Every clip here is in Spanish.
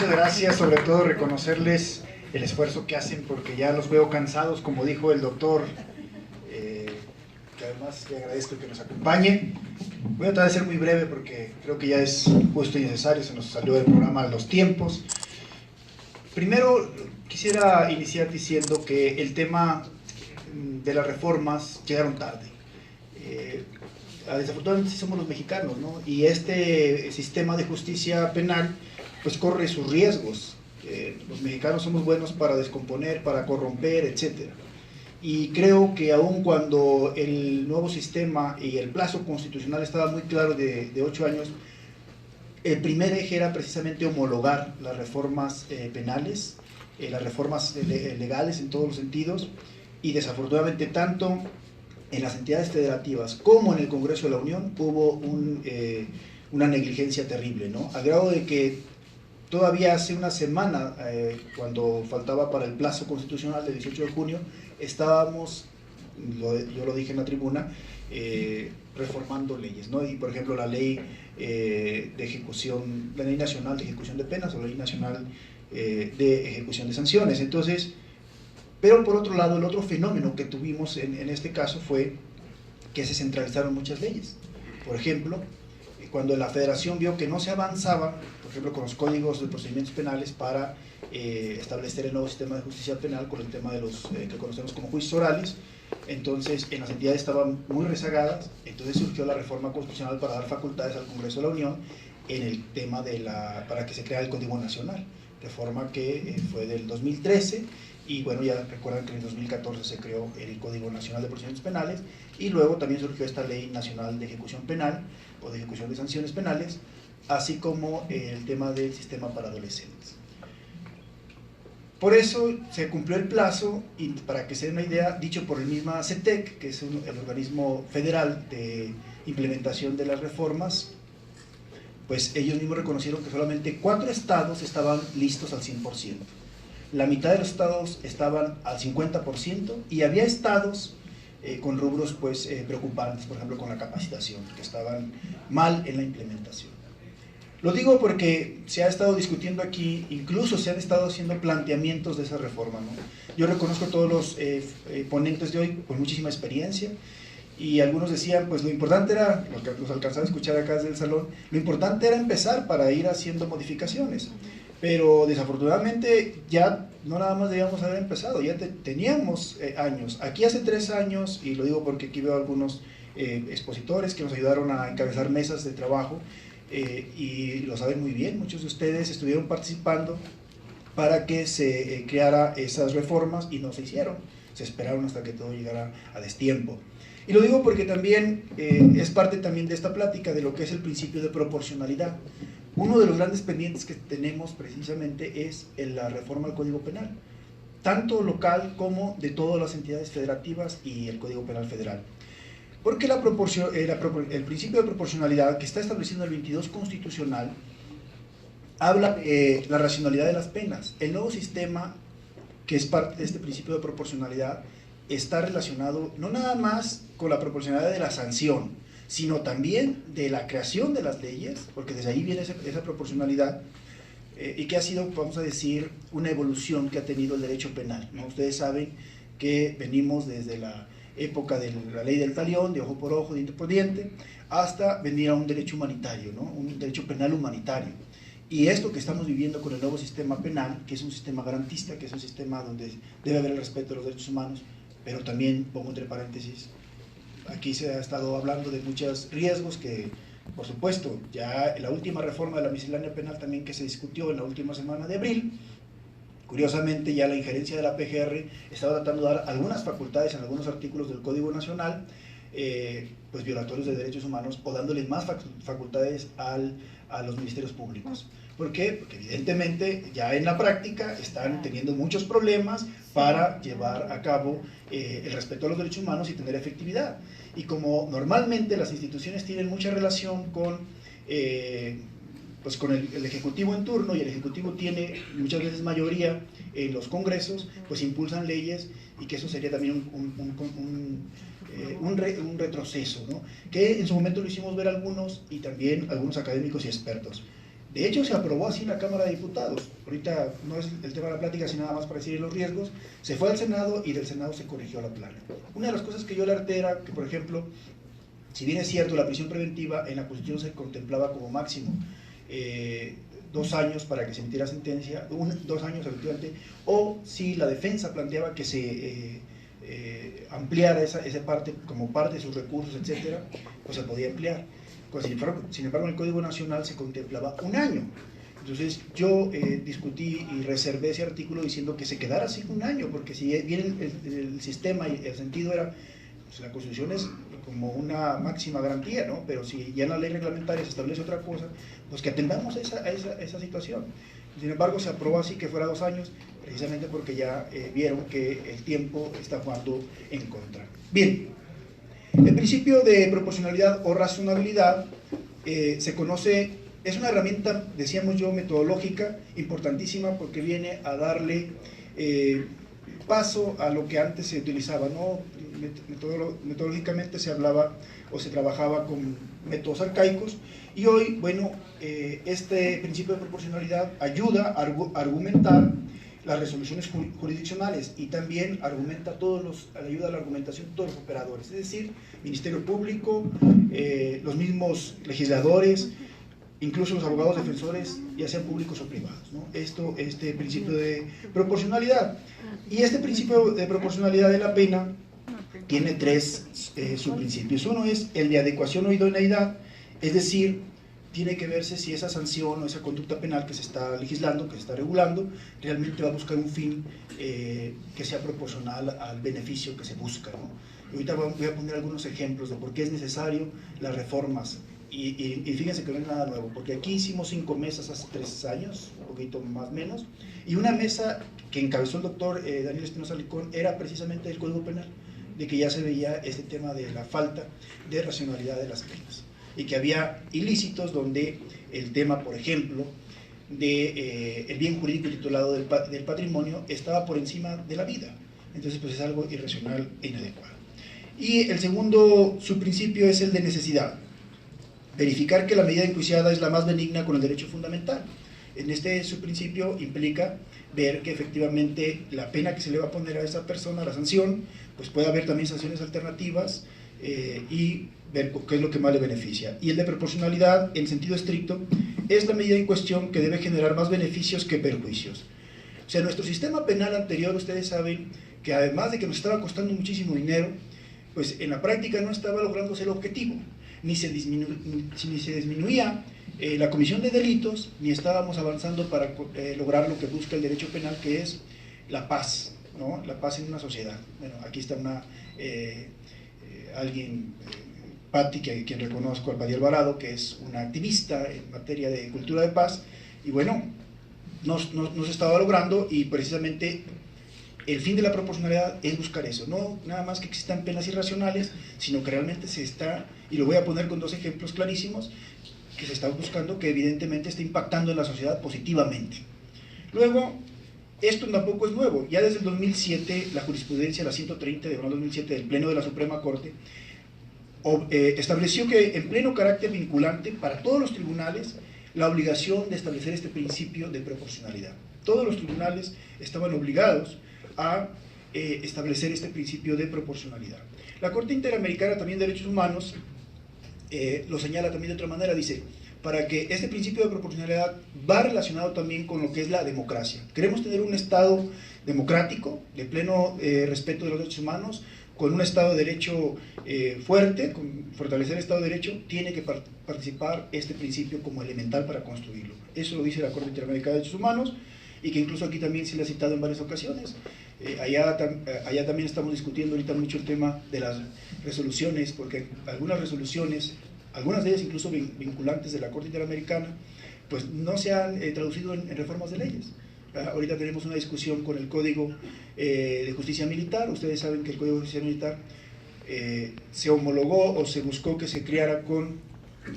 muchas gracias, sobre todo reconocerles el esfuerzo que hacen porque ya los veo cansados, como dijo el doctor, que además le agradezco que nos acompañe. Voy a tratar de ser muy breve porque creo que ya es justo y necesario, se nos salió del programa los tiempos. Primero quisiera iniciar diciendo que el tema de las reformas llegaron tarde. Desafortunadamente somos los mexicanos, ¿no? Y este sistema de justicia penal pues corre sus riesgos. Los mexicanos somos buenos para descomponer, para corromper, etc. Y creo que aun cuando el nuevo sistema y el plazo constitucional estaba muy claro de 8 años, el primer eje era precisamente homologar las reformas penales, las reformas legales en todos los sentidos, y desafortunadamente tanto en las entidades federativas como en el Congreso de la Unión hubo una negligencia terrible, ¿no? Al grado de que todavía hace una semana, cuando faltaba para el plazo constitucional del 18 de junio, estábamos, yo lo dije en la tribuna, reformando leyes, ¿no? Y por ejemplo la ley de ejecución, la ley nacional de ejecución de penas o la ley nacional de ejecución de sanciones. Entonces, pero por otro lado, el otro fenómeno que tuvimos en este caso fue que se centralizaron muchas leyes. Por ejemplo, cuando la Federación vio que no se avanzaba, por ejemplo, con los códigos de procedimientos penales para establecer el nuevo sistema de justicia penal con el tema de los que conocemos como juicios orales, entonces en las entidades estaban muy rezagadas, entonces surgió la reforma constitucional para dar facultades al Congreso de la Unión en el tema para que se crea el Código Nacional, reforma que fue del 2013, y bueno, ya recuerdan que en el 2014 se creó el Código Nacional de Procedimientos Penales, y luego también surgió esta Ley Nacional de Ejecución Penal o de Ejecución de Sanciones Penales, así como el tema del sistema para adolescentes. Por eso se cumplió el plazo, y para que se den una idea, dicho por el misma CETEC, que es el organismo federal de implementación de las reformas, pues ellos mismos reconocieron que solamente 4 estados estaban listos al 100%. La mitad de los estados estaban al 50% y había estados con rubros pues, preocupantes, por ejemplo con la capacitación, que estaban mal en la implementación. Lo digo porque se ha estado discutiendo aquí, incluso se han estado haciendo planteamientos de esa reforma, ¿no? Yo reconozco a todos los ponentes de hoy con muchísima experiencia, y algunos decían, pues lo importante era, lo que los alcanzaba a escuchar acá desde el salón, lo importante era empezar para ir haciendo modificaciones. Pero desafortunadamente ya no nada más debíamos haber empezado, ya teníamos años. Aquí hace 3 años, y lo digo porque aquí veo algunos expositores que nos ayudaron a encabezar mesas de trabajo, y lo saben muy bien, muchos de ustedes estuvieron participando para que se creara esas reformas y no se hicieron, se esperaron hasta que todo llegara a destiempo. Y lo digo porque también es parte también de esta plática de lo que es el principio de proporcionalidad. Uno de los grandes pendientes que tenemos precisamente es la reforma al Código Penal, tanto local como de todas las entidades federativas y el Código Penal Federal. Porque el principio de proporcionalidad que está establecido en el 22 constitucional habla de la racionalidad de las penas. El nuevo sistema, que es parte de este principio de proporcionalidad, está relacionado no nada más con la proporcionalidad de la sanción, sino también de la creación de las leyes, porque desde ahí viene esa proporcionalidad, y que ha sido, vamos a decir, una evolución que ha tenido el derecho penal, ¿no? Ustedes saben que venimos desde la época de la ley del talión, de ojo por ojo, diente por diente, hasta venir a un derecho humanitario, ¿no? Un derecho penal humanitario. Y esto que estamos viviendo con el nuevo sistema penal, que es un sistema garantista, que es un sistema donde debe haber el respeto de los derechos humanos, pero también, pongo entre paréntesis, aquí se ha estado hablando de muchos riesgos que, por supuesto, ya la última reforma de la miscelánea penal también que se discutió en la última semana de abril, curiosamente ya la injerencia de la PGR estaba tratando de dar algunas facultades en algunos artículos del Código Nacional, pues violatorios de derechos humanos, o dándoles más facultades a los ministerios públicos. ¿Por qué? Porque evidentemente ya en la práctica están teniendo muchos problemas para llevar a cabo el respeto a los derechos humanos y tener efectividad. Y como normalmente las instituciones tienen mucha relación con pues con el Ejecutivo en turno, y el Ejecutivo tiene muchas veces mayoría en los congresos, pues impulsan leyes, y que eso sería también un retroceso, ¿no? Que en su momento lo hicimos ver algunos, y también algunos académicos y expertos. De hecho, se aprobó así en la Cámara de Diputados. Ahorita no es el tema de la plática, sino nada más para decir los riesgos. Se fue al Senado y del Senado se corrigió a la plana. Una de las cosas que yo le alerté era que, por ejemplo, si bien es cierto, la prisión preventiva en la Constitución se contemplaba como máximo 2 años para que se emitiera sentencia, 2 años efectivamente, o si la defensa planteaba que se ampliara esa parte como parte de sus recursos, etcétera, pues se podía ampliar. Pues, sin embargo, en el Código Nacional se contemplaba 1 año. Entonces yo discutí y reservé ese artículo diciendo que se quedara así 1 año, porque si bien el sistema y el sentido era, pues la Constitución es como una máxima garantía, ¿no? Pero si ya en la ley reglamentaria se establece otra cosa, pues que atendamos a esa situación. Sin embargo, se aprobó así que fuera 2 años, precisamente porque ya vieron que el tiempo está jugando en contra. Bien, el principio de proporcionalidad o razonabilidad se conoce, es una herramienta, decíamos yo, metodológica importantísima porque viene a darle paso a lo que antes se utilizaba, ¿no? Metodológicamente se hablaba o se trabajaba con métodos arcaicos y hoy, bueno, este principio de proporcionalidad ayuda a argumentar las resoluciones jurisdiccionales y también ayuda a la argumentación de todos los operadores, es decir, Ministerio Público, los mismos legisladores, incluso los abogados defensores, ya sean públicos o privados, ¿no? Este principio de proporcionalidad. Y este principio de proporcionalidad de la pena tiene 3 subprincipios. Uno es el de adecuación o idoneidad, es decir, tiene que verse si esa sanción o esa conducta penal que se está legislando, que se está regulando, realmente va a buscar un fin que sea proporcional al beneficio que se busca, ¿no? Y ahorita voy a poner algunos ejemplos de por qué es necesario las reformas. Y fíjense que no es nada nuevo, porque aquí hicimos 5 mesas hace 3 años, un poquito más o menos, y una mesa que encabezó el doctor Daniel Espinosa Licón era precisamente el Código Penal, de que ya se veía este tema de la falta de racionalidad de las penas, y que había ilícitos donde el tema, por ejemplo, de el bien jurídico titulado del patrimonio estaba por encima de la vida, entonces pues es algo irracional e inadecuado. Y el segundo subprincipio es el de necesidad. Verificar que la medida enjuiciada es la más benigna con el derecho fundamental. En este subprincipio implica ver que efectivamente la pena que se le va a poner a esa persona, la sanción, pues puede haber también sanciones alternativas y ver qué es lo que más le beneficia. Y el de proporcionalidad, en sentido estricto, es la medida en cuestión que debe generar más beneficios que perjuicios. O sea, nuestro sistema penal anterior, ustedes saben que además de que nos estaba costando muchísimo dinero, pues en la práctica no estaba lográndose el objetivo. Ni se disminuía la comisión de delitos, ni estábamos avanzando para lograr lo que busca el derecho penal, que es la paz, ¿no? La paz en una sociedad. Bueno, aquí está alguien, Patti, quien reconozco, Patti Alvarado, que es una activista en materia de cultura de paz, y bueno, no se estaba logrando, y precisamente el fin de la proporcionalidad es buscar eso, no nada más que existan penas irracionales, sino que realmente se está, y lo voy a poner con 2 ejemplos clarísimos, que se está buscando que evidentemente esté impactando en la sociedad positivamente. Luego, esto tampoco es nuevo, ya desde el 2007 la jurisprudencia, la 130 de 2007 del Pleno de la Suprema Corte, estableció que en pleno carácter vinculante para todos los tribunales la obligación de establecer este principio de proporcionalidad. Todos los tribunales estaban obligados a establecer este principio de proporcionalidad. La Corte Interamericana también de Derechos Humanos lo señala también de otra manera, dice, para que este principio de proporcionalidad va relacionado también con lo que es la democracia. Queremos tener un Estado democrático, de pleno respeto de los derechos humanos, con un Estado de Derecho fuerte, con fortalecer el Estado de Derecho, tiene que participar este principio como elemental para construirlo. Eso lo dice la Corte Interamericana de Derechos Humanos, y que incluso aquí también se le ha citado en varias ocasiones. Allá también estamos discutiendo ahorita mucho el tema de las resoluciones, porque algunas resoluciones, algunas de ellas incluso vinculantes de la Corte Interamericana, pues no se han traducido en reformas de leyes. Ahorita tenemos una discusión con el Código de Justicia Militar. Ustedes saben que el Código de Justicia Militar se homologó o se buscó que se creara con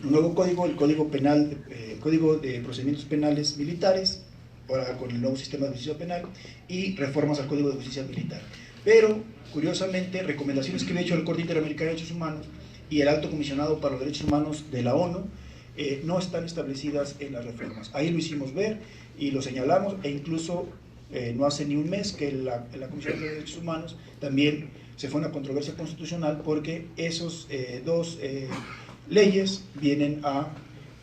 un nuevo código, el Código Penal, el Código de Procedimientos Penales Militares, ahora con el nuevo sistema de justicia penal, y reformas al Código de Justicia Militar. Pero, curiosamente, recomendaciones que había hecho el Corte Interamericana de Derechos Humanos y el Alto Comisionado para los Derechos Humanos de la ONU no están establecidas en las reformas. Ahí lo hicimos ver y lo señalamos, e incluso no hace ni un mes que la Comisión de Derechos Humanos también se fue a una controversia constitucional porque esos dos leyes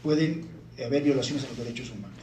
pueden haber violaciones a los derechos humanos.